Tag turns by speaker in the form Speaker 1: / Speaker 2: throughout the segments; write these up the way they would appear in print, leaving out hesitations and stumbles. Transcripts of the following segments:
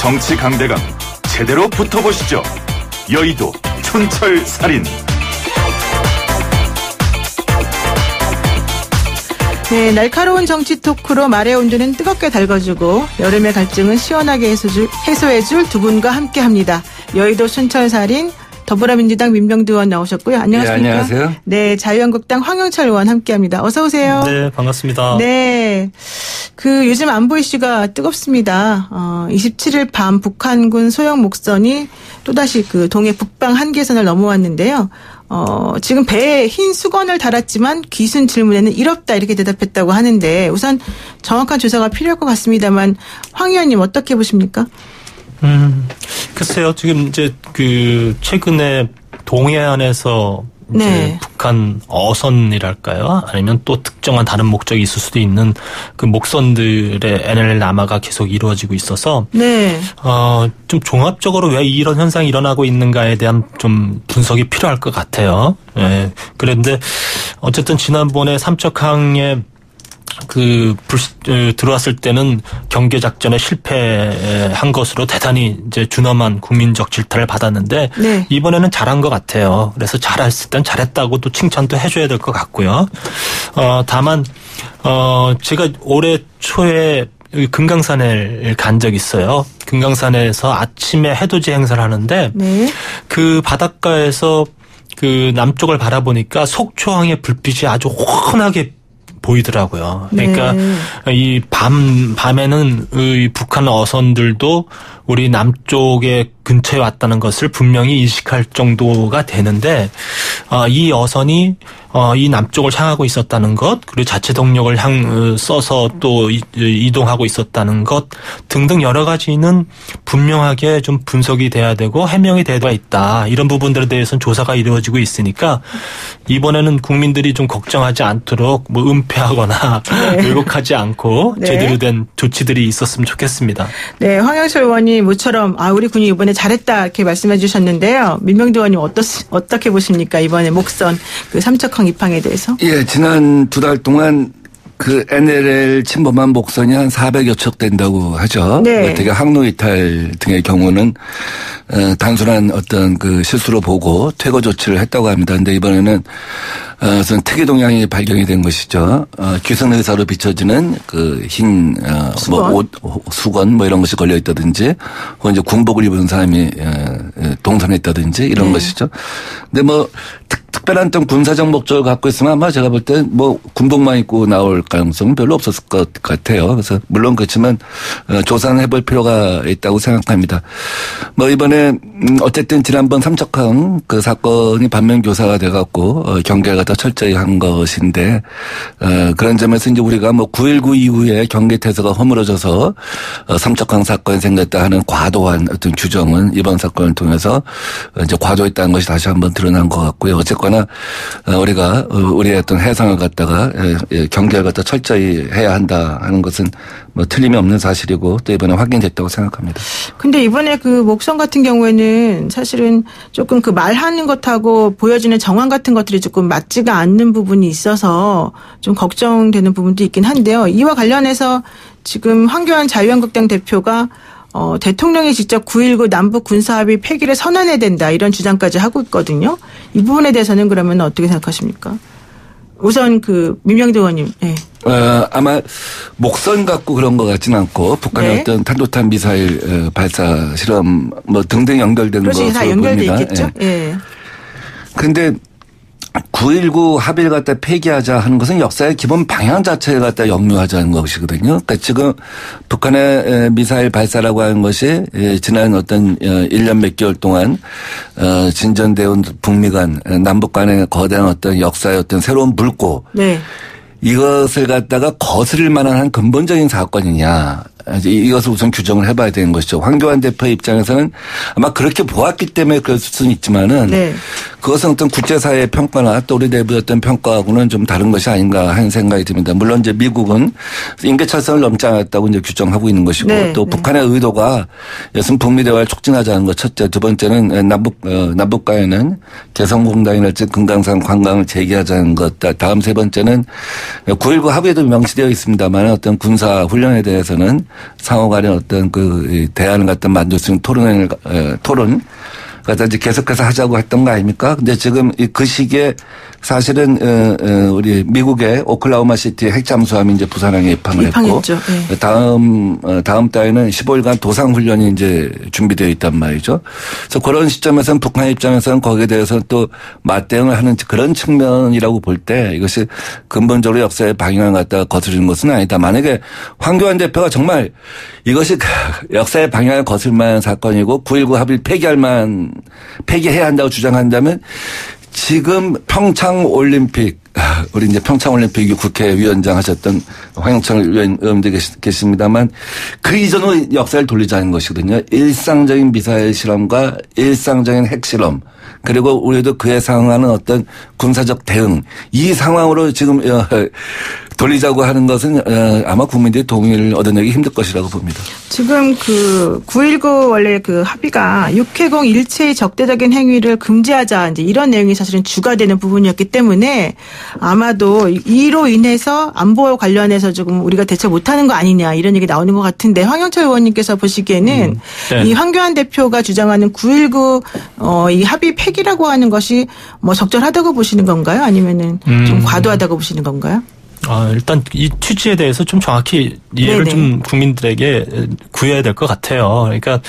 Speaker 1: 정치 강대강 제대로 붙어보시죠. 여의도 촌철살인.
Speaker 2: 네, 날카로운 정치 토크로 말의 온도는 뜨겁게 달궈주고 여름의 갈증은 시원하게 해소해줄 두 분과 함께합니다. 여의도 촌철살인 더불어민주당 민병두 의원 나오셨고요. 안녕하십니까?
Speaker 3: 네, 안녕하세요.
Speaker 2: 네, 자유한국당 황영철 의원 함께합니다. 어서 오세요.
Speaker 4: 네, 반갑습니다.
Speaker 2: 네, 요즘 안보 이슈가 뜨겁습니다. 27일 밤 북한군 소형 목선이 또다시 동해 북방 한계선을 넘어왔는데요. 지금 배에 흰 수건을 달았지만 귀순 질문에는 이롭다 이렇게 대답했다고 하는데 우선 정확한 조사가 필요할 것 같습니다만 황 의원님 어떻게 보십니까?
Speaker 4: 글쎄요. 지금 이제 최근에 동해안에서 이제
Speaker 2: 네.
Speaker 4: 북한 어선이랄까요? 아니면 또 특정한 다른 목적이 있을 수도 있는 그 목선들의 NLL 남하가 계속 이루어지고 있어서
Speaker 2: 네.
Speaker 4: 좀 종합적으로 왜 이런 현상이 일어나고 있는가에 대한 좀 분석이 필요할 것 같아요. 예. 그런데 어쨌든 지난번에 삼척항에 들어왔을 때는 경계 작전에 실패한 것으로 대단히 이제 준엄한 국민적 질타를 받았는데
Speaker 2: 네.
Speaker 4: 이번에는 잘한 것 같아요. 그래서 잘했을 땐 잘했다고 또 칭찬도 해줘야 될 것 같고요. 다만 제가 올해 초에 금강산에 간 적이 있어요. 금강산에서 아침에 해돋이 행사를 하는데
Speaker 2: 네.
Speaker 4: 그 바닷가에서 남쪽을 바라보니까 속초항의 불빛이 아주 환하게 보이더라고요. 그러니까
Speaker 2: 네.
Speaker 4: 이 밤에는 이 북한 어선들도 우리 남쪽에 근처에 왔다는 것을 분명히 인식할 정도가 되는데 이 어선이 이 남쪽을 향하고 있었다는 것, 그리고 자체 동력을 써서 또 이동하고 있었다는 것 등등 여러 가지는 분명하게 좀 분석이 돼야 되고 해명이 돼야 있다. 이런 부분들에 대해서는 조사가 이루어지고 있으니까 이번에는 국민들이 좀 걱정하지 않도록 은폐하거나
Speaker 2: 네.
Speaker 4: 왜곡하지 않고
Speaker 2: 네.
Speaker 4: 제대로 된 조치들이 있었으면 좋겠습니다.
Speaker 2: 네, 황영철 의원이 모처럼 우리 군이 이번에 잘했다 이렇게 말씀해 주셨는데요. 민병두 의원님 어떻게 보십니까? 이번에 목선 삼척항 입항에 대해서?
Speaker 3: 예, 지난 2달 동안 NLL 침범한 목선이 한 400여 척 된다고 하죠.
Speaker 2: 네.
Speaker 3: 되게 항로 이탈 등의 경우는 단순한 어떤 실수로 보고 퇴거 조치를 했다고 합니다. 근데 이번에는 우선 특이 동향이 발견이 된 것이죠. 귀순 의사로 비춰지는 흰
Speaker 2: 수건.
Speaker 3: 수건 이런 것이 걸려 있다든지 혹은 이제 군복을 입은 사람이 동선했다든지 이런
Speaker 2: 네.
Speaker 3: 것이죠. 근데 특별한 어떤 군사적 목적을 갖고 있으면 아마 제가 볼 때 군복만 입고 나올 가능성은 별로 없었을 것 같아요. 그래서 물론 그렇지만 조사는 해볼 필요가 있다고 생각합니다. 이번에 어쨌든 지난번 삼척항 사건이 반면 교사가 돼갖고 경계가 더 철저히 한 것인데 그런 점에서 이제 우리가 9.19 이후에 경계 태세가 허물어져서 삼척항 사건이 생겼다 하는 과도한 어떤 규정은 이번 사건을 통해서 이제 과도했다는 것이 다시 한번 드러난 것 같고요. 어쨌거나 우리가 우리의 어떤 해상을 갖다가 경계를 갖다 철저히 해야 한다 하는 것은 틀림이 없는 사실이고 또 이번에 확인됐다고 생각합니다.
Speaker 2: 근데 이번에 목선 같은 경우에는 사실은 조금 말하는 것하고 보여지는 정황 같은 것들이 조금 맞지가 않는 부분이 있어서 좀 걱정되는 부분도 있긴 한데요. 이와 관련해서 지금 황교안 자유한국당 대표가 대통령이 직접 9.19 남북 군사합의 폐기를 선언해야 된다 이런 주장까지 하고 있거든요. 이 부분에 대해서는 그러면 어떻게 생각하십니까? 우선 민병두 의원님. 네.
Speaker 3: 아마 목선 갖고 그런 것 같지는 않고 북한의
Speaker 2: 네.
Speaker 3: 어떤 탄도탄 미사일 발사 실험 등 연결된 것으로 보입니다.
Speaker 2: 다 연결돼 있겠죠. 예.
Speaker 3: 그런데 9.19 합의를 갖다 폐기하자 하는 것은 역사의 기본 방향 자체를 갖다 역류하자는 것이거든요. 그러니까 지금 북한의 미사일 발사라고 하는 것이 지난 어떤 1년 몇 개월 동안 진전되어 온 북미 간 남북 간의 거대한 어떤 역사의 어떤 새로운 물고
Speaker 2: 네.
Speaker 3: 이것을 갖다가 거스릴 만한 한 근본적인 사건이냐. 이것을 우선 규정을 해봐야 되는 것이죠. 황교안 대표의 입장에서는 아마 그렇게 보았기 때문에 그럴 수는 있지만은
Speaker 2: 네.
Speaker 3: 그것은 어떤 국제사회의 평가나 또 우리 내부의 어떤 평가하고는 좀 다른 것이 아닌가 하는 생각이 듭니다. 물론 이제 미국은 임계철선을 넘지 않았다고 이제 규정하고 있는 것이고
Speaker 2: 네.
Speaker 3: 또 북한의 의도가 여튼 북미 대화를 촉진하자는 것 첫째. 두 번째는 남북 간에는 개성공단이랄지 금강산 관광을 재개하자는 것. 다음 세 번째는 9.19 합의에도 명시되어 있습니다만 어떤 군사 훈련에 대해서는 상호간의 어떤 그 대안을 갖다 만들 수 있는 토론 갖다 이제 계속해서 하자고 했던 거 아닙니까? 근데 지금 그 시기에 사실은 우리 미국의 오클라호마 시티 핵잠수함이 이제 부산항에 입항을 했고
Speaker 2: 네.
Speaker 3: 다음 달에는 15일간 도상 훈련이 이제 준비되어 있단 말이죠. 그래서 그런 시점에서는 북한 입장에서는 거기에 대해서 또 맞대응을 하는 그런 측면이라고 볼 때 이것이 근본적으로 역사의 방향을 갖다가 거스르는 것은 아니다. 만약에 황교안 대표가 정말 이것이 역사의 방향을 거스를 만한 사건이고 9.19 합의를 폐기해야 한다고 주장한다면 지금 평창올림픽, 우리 이제 평창올림픽 국회위원장 하셨던 황영찬 의원도 계십니다만 그 이전으로 역사를 돌리자는 것이거든요. 일상적인 미사일 실험과 일상적인 핵실험 그리고 우리도 그에 상응하는 어떤 군사적 대응 이 상황으로 지금 돌리자고 하는 것은 아마 국민들의 동의를 얻어내기 힘들 것이라고 봅니다.
Speaker 2: 지금 그 9.19 원래 그 합의가 육해공 일체의 적대적인 행위를 금지하자 이제 이런 내용이 사실은 주가 되는 부분이었기 때문에 아마도 이로 인해서 안보 관련해서 조금 우리가 대처 못하는 거 아니냐 이런 얘기 나오는 것 같은데 황영철 의원님께서 보시기에는
Speaker 4: 네.
Speaker 2: 이 황교안 대표가 주장하는 9.19 이 합의 폐기라고 하는 것이 뭐 적절하다고 보시는 건가요? 아니면은 좀 과도하다고 보시는 건가요?
Speaker 4: 일단 이 취지에 대해서 좀 정확히 이해를 좀 국민들에게 구해야 될 것 같아요. 그러니까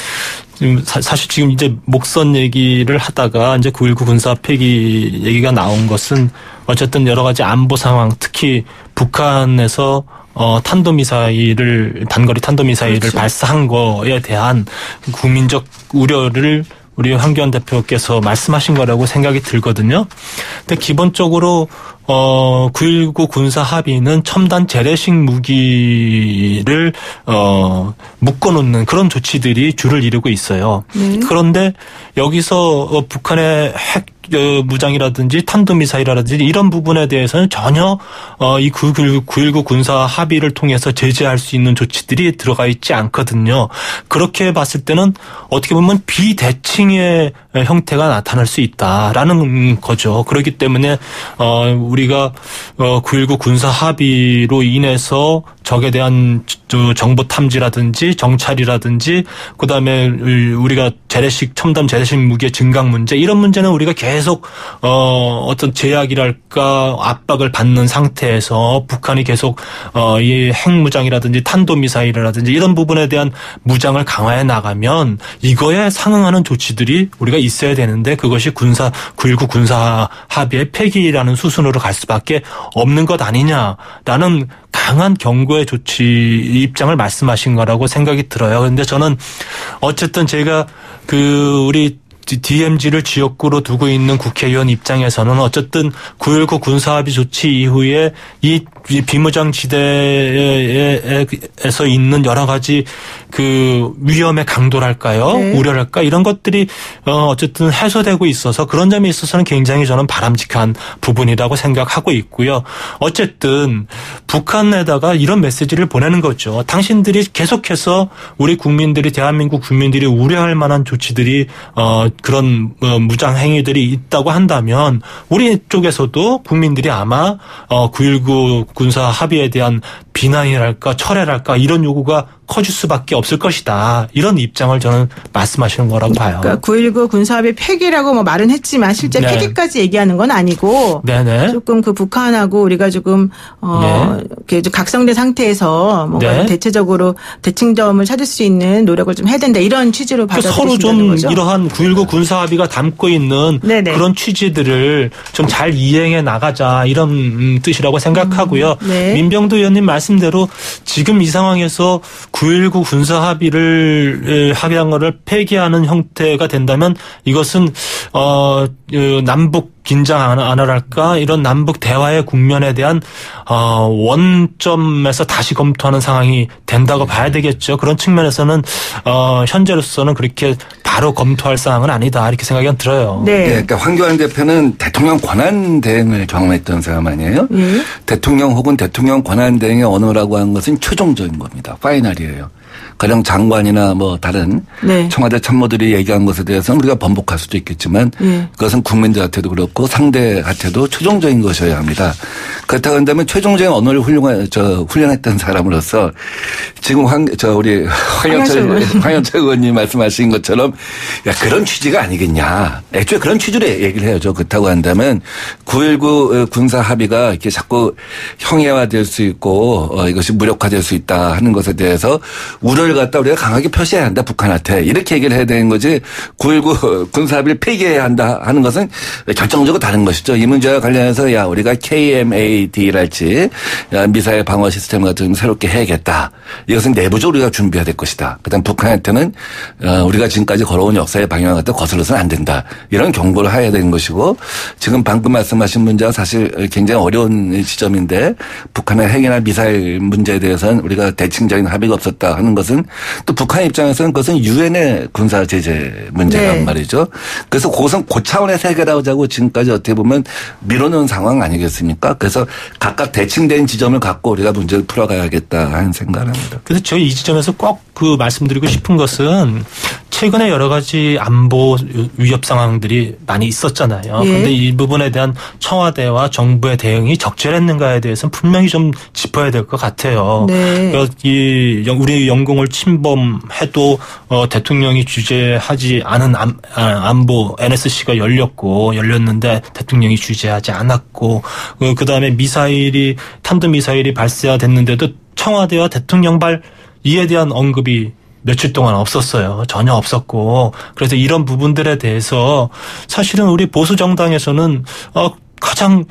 Speaker 4: 지금 사실 지금 이제 목선 얘기를 하다가 이제 9.19 군사 폐기 얘기가 나온 것은 어쨌든 여러 가지 안보 상황, 특히 북한에서 단거리 탄도미사일을 그렇죠. 발사한 거에 대한 국민적 우려를 우리 황교안 대표께서 말씀하신 거라고 생각이 들거든요. 근데 기본적으로 9.19 군사 합의는 첨단 재래식 무기를 묶어놓는 그런 조치들이 주를 이루고 있어요. 그런데 여기서 북한의 핵 무장이라든지 탄도미사일이라든지 이런 부분에 대해서는 전혀 이 9.19 군사 합의를 통해서 제재할 수 있는 조치들이 들어가 있지 않거든요. 그렇게 봤을 때는 어떻게 보면 비대칭의 형태가 나타날 수 있다라는 거죠. 그렇기 때문에 우리가 9.19 군사 합의로 인해서 적에 대한 정보 탐지라든지 정찰이라든지 그다음에 우리가 첨단 재래식 무기의 증강 문제 이런 문제는 우리가 계속 어떤 제약이랄까 압박을 받는 상태에서 북한이 계속 이 핵무장이라든지 탄도미사일이라든지 이런 부분에 대한 무장을 강화해 나가면 이거에 상응하는 조치들이 우리가 있어야 되는데 그것이 9.19 군사 합의의 폐기라는 수순으로 갈 수밖에 없는 것 아니냐라는 강한 경고의 조치 입장을 말씀하신 거라고 생각이 들어요. 그런데 저는 어쨌든 제가 우리 DMZ를 지역구로 두고 있는 국회의원 입장에서는 어쨌든 9.19 군사합의 조치 이후에 이 비무장지대에서 있는 여러 가지 그 위험의 강도랄까요? 네. 우려랄까? 이런 것들이 어쨌든 해소되고 있어서 그런 점에 있어서는 굉장히 저는 바람직한 부분이라고 생각하고 있고요. 어쨌든 북한에다가 이런 메시지를 보내는 거죠. 당신들이 계속해서 우리 국민들이 대한민국 국민들이 우려할 만한 조치들이 그런 무장 행위들이 있다고 한다면 우리 쪽에서도 국민들이 아마 9.19 군사 합의에 대한 비난이랄까 철회랄까 이런 요구가 커질 수밖에 없을 것이다. 이런 입장을 저는 말씀하시는 거라고 봐요.
Speaker 2: 그러니까 9.19 군사합의 폐기라고 뭐 말은 했지만 실제
Speaker 4: 네.
Speaker 2: 폐기까지 얘기하는 건 아니고
Speaker 4: 네네.
Speaker 2: 조금 그 북한하고 우리가 조금 이렇게 좀 각성된 상태에서 뭔가
Speaker 4: 네.
Speaker 2: 대체적으로 대칭점을 찾을 수 있는 노력을 좀 해야 된다. 이런 취지로 받아들이신다는
Speaker 4: 서로 좀
Speaker 2: 거죠?
Speaker 4: 이러한 9.19 군사합의가 담고 있는
Speaker 2: 네네.
Speaker 4: 그런 취지들을 좀 잘 이행해 나가자 이런 뜻이라고 생각하고요.
Speaker 2: 네.
Speaker 4: 민병도 의원님 말씀대로 지금 이 상황에서 9.19 군사 합의를 합의한 거를 폐기하는 형태가 된다면 이것은 남북 긴장 안할까 이런 남북 대화의 국면에 대한 원점에서 다시 검토하는 상황이 된다고 봐야 되겠죠. 그런 측면에서는 현재로서는 그렇게 바로 검토할 사항은 아니다 이렇게 생각이 들어요.
Speaker 2: 네.
Speaker 3: 네, 그러니까 황교안 대표는 대통령 권한 대행을 경험했던 사람 아니에요? 대통령 혹은 대통령 권한 대행의 언어라고 하는 것은 최종적인 겁니다. 파이널이에요. 가령 장관이나 뭐 다른
Speaker 2: 네.
Speaker 3: 청와대 참모들이 얘기한 것에 대해서는 우리가 번복할 수도 있겠지만 그것은 국민들한테도 그렇고 그렇고 상대한테도 최종적인 것이어야 합니다. 그렇다고 한다면 최종적인 언어를 훈련했던 사람으로서 지금 우리 황영철 의원님 말씀하신 것처럼 야, 그런 취지가 아니겠냐. 애초에 그런 취지로 얘기를 해야죠. 그렇다고 한다면 9.19 군사 합의가 이렇게 자꾸 형해화될 수 있고 이것이 무력화될 수 있다 하는 것에 대해서 우려를 갖다 우리가 강하게 표시해야 한다. 북한한테. 이렇게 얘기를 해야 되는 거지 9.19 군사 합의를 폐기해야 한다 하는 것은 결정적으로 다른 것이죠. 이 문제와 관련해서 야 우리가 KMAD랄지 미사일 방어 시스템 같은 걸 새롭게 해야겠다. 이것은 내부적으로 우리가 준비해야 될 것이다. 그다음 북한한테는 우리가 지금까지 걸어온 역사의 방향을 갖다 거슬러서는 안 된다. 이런 경고를 해야 되는 것이고 지금 방금 말씀하신 문제가 사실 굉장히 어려운 지점인데 북한의 핵이나 미사일 문제에 대해서는 우리가 대칭적인 합의가 없었다 하는 것은 또 북한 입장에서는 그것은 유엔의 군사 제재 문제란
Speaker 2: 네.
Speaker 3: 말이죠. 그래서 그것은 그 차원에서 해결하자고 지금까지 어떻게 보면 미뤄놓은 상황 아니겠습니까? 그래서 각각 대칭된 지점을 갖고 우리가 문제를 풀어가야겠다 하는 생각을 합니다.
Speaker 4: 그래서 저희 이 지점에서 꼭 그 말씀드리고 싶은 것은 최근에 여러 가지 안보 위협 상황들이 많이 있었잖아요. 그런데 이 부분에 대한 청와대와 정부의 대응이 적절했는가에 대해서는 분명히 좀 짚어야 될 것 같아요.
Speaker 2: 네.
Speaker 4: 우리 영공을 침범해도 대통령이 주재하지 않은 안보 NSC가 열렸는데 대통령이 주재하지 않았고 그다음에 탄도미사일이 발사됐는데도 청와대와 대통령발 이에 대한 언급이 며칠 동안 없었어요. 전혀 없었고. 그래서 이런 부분들에 대해서 사실은 우리 보수 정당에서는 가장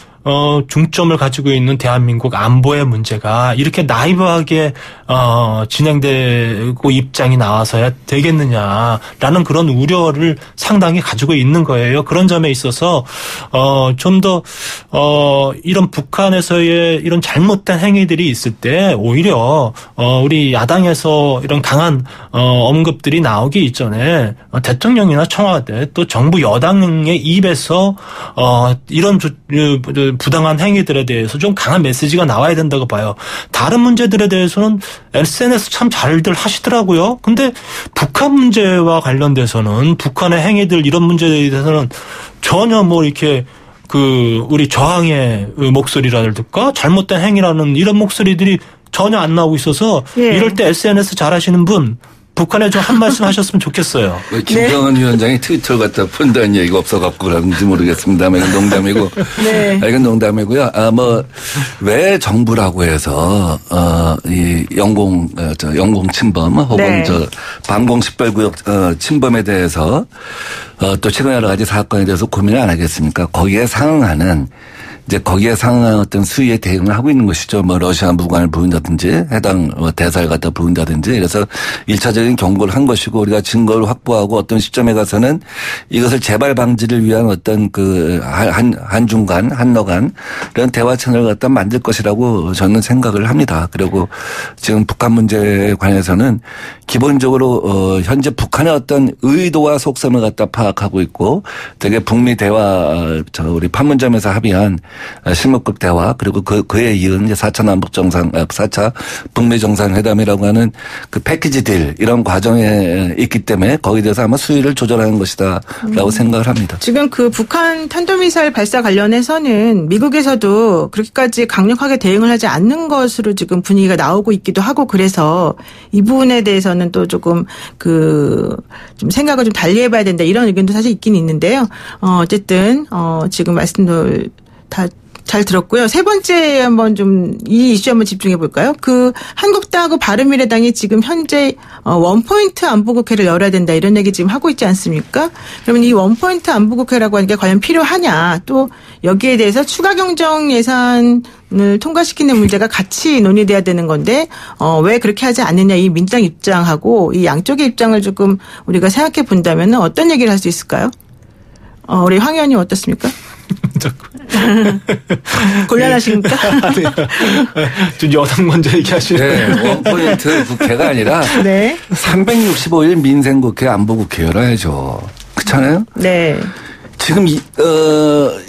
Speaker 4: 중점을 가지고 있는 대한민국 안보의 문제가 이렇게 나이브하게 진행되고 입장이 나와서야 되겠느냐라는 그런 우려를 상당히 가지고 있는 거예요. 그런 점에 있어서 좀 더 이런 북한에서의 이런 잘못된 행위들이 있을 때 오히려 우리 야당에서 이런 강한 언급들이 나오기 이전에 대통령이나 청와대 또 정부 여당의 입에서 이런 부당한 행위들에 대해서 좀 강한 메시지가 나와야 된다고 봐요. 다른 문제들에 대해서는 SNS 참 잘들 하시더라고요. 근데 북한 문제와 관련돼서는 북한의 행위들 이런 문제에 대해서는 전혀 이렇게 우리 저항의 목소리라든가 잘못된 행위라는 이런 목소리들이 전혀 안 나오고 있어서 이럴 때 SNS 잘하시는 분 북한에 좀 한 말씀 하셨으면 좋겠어요.
Speaker 3: 김정은 위원장이 트위터를 갖다 푼다는 얘기가 없어갖고 그런지 모르겠습니다. 이건 농담이고. 네. 이건 농담이고요. 왜 정부라고 해서, 이 영공 침범 혹은 방공 식별구역 침범에 대해서 또 최근 여러 가지 사건에 대해서 고민을 안 하겠습니까? 거기에 상응하는 어떤 수위의 대응을 하고 있는 것이죠. 러시아 무관을 부른다든지 해당 대사를 갖다 부른다든지 그래서 1차적인 경고를 한 것이고 우리가 증거를 확보하고 어떤 시점에 가서는 이것을 재발 방지를 위한 어떤 한중간, 한러간 이런 대화 채널을 갖다 만들 것이라고 저는 생각을 합니다. 그리고 지금 북한 문제에 관해서는 기본적으로 현재 북한의 어떤 의도와 속셈을 갖다 파악하고 있고 되게 북미 대화 우리 판문점에서 합의한 실무급 대화 그리고 그에 이은 4차 북미 정상회담이라고 하는 그 패키지 딜 이런 과정에 있기 때문에 거기에 대해서 아마 수위를 조절하는 것이다라고 생각을 합니다.
Speaker 2: 지금 그 북한 탄도미사일 발사 관련해서는 미국에서도 그렇게까지 강력하게 대응을 하지 않는 것으로 지금 분위기가 나오고 있기도 하고 그래서 이 부분에 대해서는 또 조금 좀 생각을 좀 달리 해봐야 된다 이런 의견도 사실 있긴 있는데요. 어쨌든 지금 말씀도 다 잘 들었고요. 세 번째 한번 좀 이 이슈 한번 집중해 볼까요? 한국당하고 바른미래당이 지금 현재 원포인트 안보국회를 열어야 된다 이런 얘기 지금 하고 있지 않습니까? 그러면 이 원포인트 안보국회라고 하는 게 과연 필요하냐 또 여기에 대해서 추가 경정 예산을 통과시키는 문제가 같이 논의돼야 되는 건데 왜 그렇게 하지 않느냐 이 민주당 입장하고 이 양쪽의 입장을 조금 우리가 생각해 본다면 어떤 얘기를 할 수 있을까요? 우리 황 의원님 어떻습니까? 곤란하십니까?
Speaker 4: 좀 여당 먼저 얘기하시네요.
Speaker 3: 네, 원포인트 국회가 아니라 365일 민생국회 안보국회 열어야죠. 그렇잖아요?
Speaker 2: 네.
Speaker 3: 지금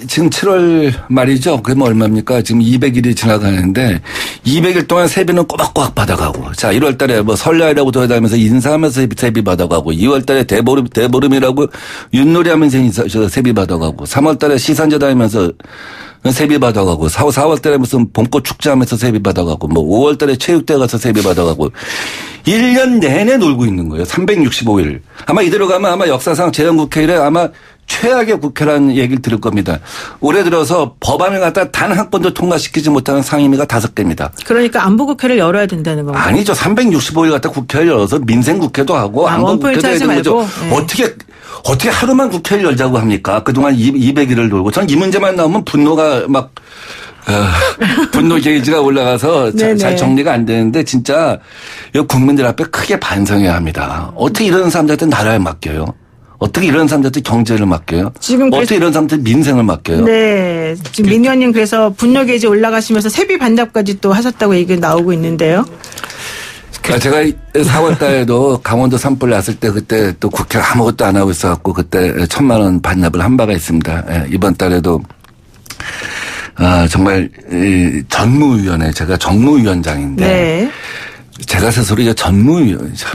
Speaker 3: 지금 7월 말이죠. 그게 뭐 얼마입니까? 지금 200일이 지나가는데 200일 동안 세비는 꼬박꼬박 받아가고. 자, 1월 달에 뭐 설날이라고 돌아다니면서 인사하면서 세비 받아가고. 2월 달에 대보름이라고 윷놀이 하면서 세비 받아가고. 3월 달에 시산제 다니면서 세비 받아가고. 4월 달에 무슨 봄꽃 축제하면서 세비 받아가고. 뭐 5월 달에 체육대회 가서 세비 받아가고. 1년 내내 놀고 있는 거예요. 365일. 아마 이대로 가면 아마 역사상 재헌국회 이래 아마 최악의 국회라는 얘기를 들을 겁니다. 올해 들어서 법안을 갖다 단 한 건도 통과시키지 못하는 상임위가 5개입니다.
Speaker 2: 그러니까 안보국회를 열어야 된다는 건가요?
Speaker 3: 아니죠. 365일 갖다 국회를 열어서 민생국회도 하고 안보국회도 해야 되는 거죠. 네. 어떻게 하루만 국회를 열자고 합니까? 그동안 200일을 놀고. 전 이 문제만 나오면 분노가 막 분노 게이지가 올라가서 잘 정리가 안 되는데 진짜 국민들 앞에 크게 반성해야 합니다. 어떻게 이런 사람들한테 나라를 맡겨요? 어떻게 이런 사람들한테 경제를 맡겨요? 지금 어떻게 이런 사람들한테 민생을 맡겨요?
Speaker 2: 네. 지금 민 의원님 그래서 분노 게이지 올라가시면서 세비 반납까지 또 하셨다고 얘기 나오고 있는데요.
Speaker 3: 제가 4월 달에도 강원도 산불 났을 때 그때 또 국회 아무것도 안 하고 있어갖고 그때 1,000만 원 반납을 한 바가 있습니다. 이번 달에도 정말 전무위원회 제가 정무위원장인데
Speaker 2: 네.
Speaker 3: 제가 스스로 이제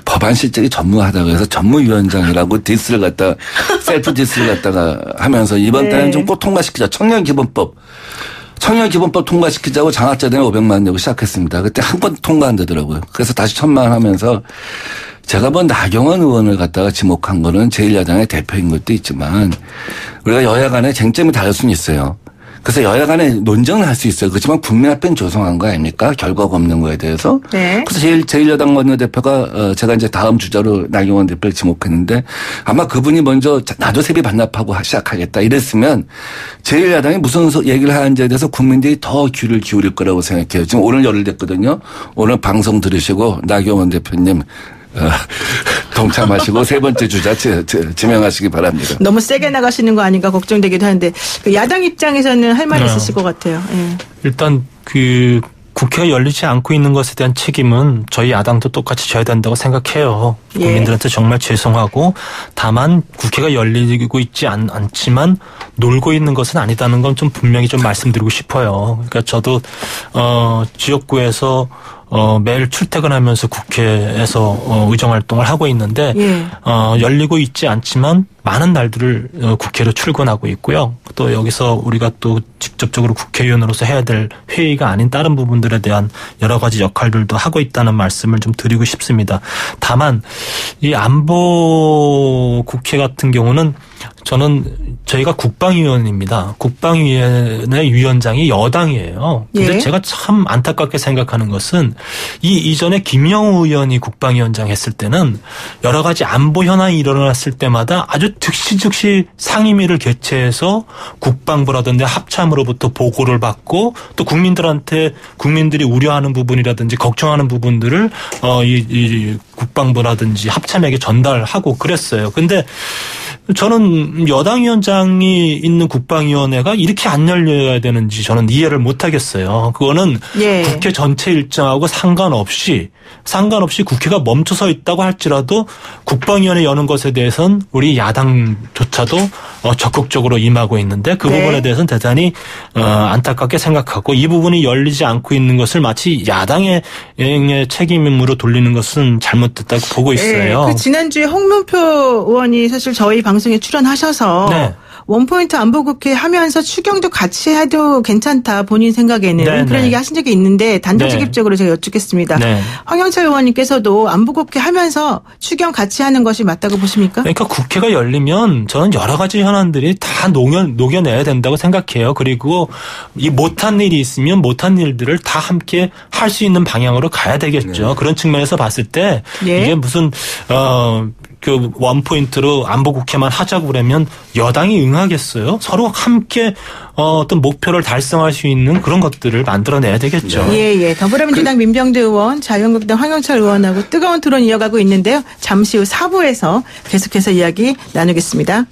Speaker 3: 법안 실적이 전무하다고 해서 전무위원장이라고 디스를 갖다 셀프 디스를 갖다가 하면서 이번 달에는 좀 꼭 통과시키자. 청년기본법 통과시키자고 장학자대에 500만 원 내고 시작했습니다. 그때 한 번 통과 안 되더라고요. 그래서 다시 1,000만 원 하면서 제가 뭐 나경원 의원을 갖다가 지목한 거는 제1야당의 대표인 것도 있지만 우리가 여야 간에 쟁점이 다를 수는 있어요. 그래서 여야 간에 논쟁을 할 수 있어요. 그렇지만 국민 앞에는 조성한 거 아닙니까? 결과가 없는 거에 대해서. 네. 그래서 제1야당 원내대표가 제가 이제 다음 주자로 나경원 대표를 지목했는데 아마 그분이 먼저 나도 세비 반납하고 시작하겠다 이랬으면 제1야당이 무슨 얘기를 하는지에 대해서 국민들이 더 귀를 기울일 거라고 생각해요. 지금 오늘 열흘됐거든요. 오늘 방송 들으시고 나경원 대표님 동참하시고 세 번째 주자 지명하시기 바랍니다.
Speaker 2: 너무 세게 나가시는 거 아닌가 걱정되기도 하는데 그 야당 입장에서는 할 말이 있으실 것 같아요. 네.
Speaker 4: 일단 국회가 열리지 않고 있는 것에 대한 책임은 저희 야당도 똑같이 져야 된다고 생각해요. 국민들한테 정말 죄송하고 다만 국회가 열리고 있지 않지만 놀고 있는 것은 아니다는 건 좀 분명히 좀 말씀드리고 싶어요. 그러니까 저도 지역구에서 매일 출퇴근하면서 국회에서 의정활동을 하고 있는데 열리고 있지 않지만 많은 날들을 국회로 출근하고 있고요. 또 여기서 우리가 또 직접적으로 국회의원으로서 해야 될 회의가 아닌 다른 부분들에 대한 여러 가지 역할들도 하고 있다는 말씀을 좀 드리고 싶습니다. 다만 이 안보 국회 같은 경우는 저희가 국방위원입니다. 국방위원회 위원장이 여당이에요. 근데 제가 참 안타깝게 생각하는 것은 이전에 김영우 의원이 국방위원장 했을 때는 여러 가지 안보 현안이 일어났을 때마다 아주 즉시 상임위를 개최해서 국방부라든지 합참으로부터 보고를 받고 또 국민들이 우려하는 부분이라든지 걱정하는 부분들을 이 국방부라든지 합참에게 전달하고 그랬어요. 근데 저는 여당 위원장이 있는 국방위원회가 이렇게 안 열려야 되는지 저는 이해를 못 하겠어요. 그거는 국회 전체 일정하고 상관없이 국회가 멈춰서 있다고 할지라도 국방위원회 여는 것에 대해서는 우리 야당조차도 적극적으로 임하고 있는데 그 부분에 대해서는 대단히 안타깝게 생각하고 이 부분이 열리지 않고 있는 것을 마치 야당의 책임으로 돌리는 것은 잘못됐다고 보고 있어요.
Speaker 2: 그 지난주에 홍문표 의원이 사실 저희 방송에 출연하셔서 원포인트 안보국회 하면서 추경도 같이 해도 괜찮다 본인 생각에는 그런 얘기 하신 적이 있는데 단도직입적으로 제가 여쭙겠습니다. 황영철 의원님께서도 안보국회 하면서 추경 같이 하는 것이 맞다고 보십니까?
Speaker 4: 그러니까 국회가 열리면 저는 여러 가지 현안들이 다 녹여내야 된다고 생각해요. 그리고 이 못한 일이 있으면 못한 일들을 다 함께 할 수 있는 방향으로 가야 되겠죠. 그런 측면에서 봤을 때 이게 무슨 그 원포인트로 안보국회만 하자고 그러면 여당이 응하겠어요? 서로 함께 어떤 목표를 달성할 수 있는 그런 것들을 만들어내야 되겠죠.
Speaker 2: 더불어민주당 민병대 의원, 자유한국당 황영철 의원하고 뜨거운 토론 이어가고 있는데요. 잠시 후 4부에서 계속해서 이야기 나누겠습니다.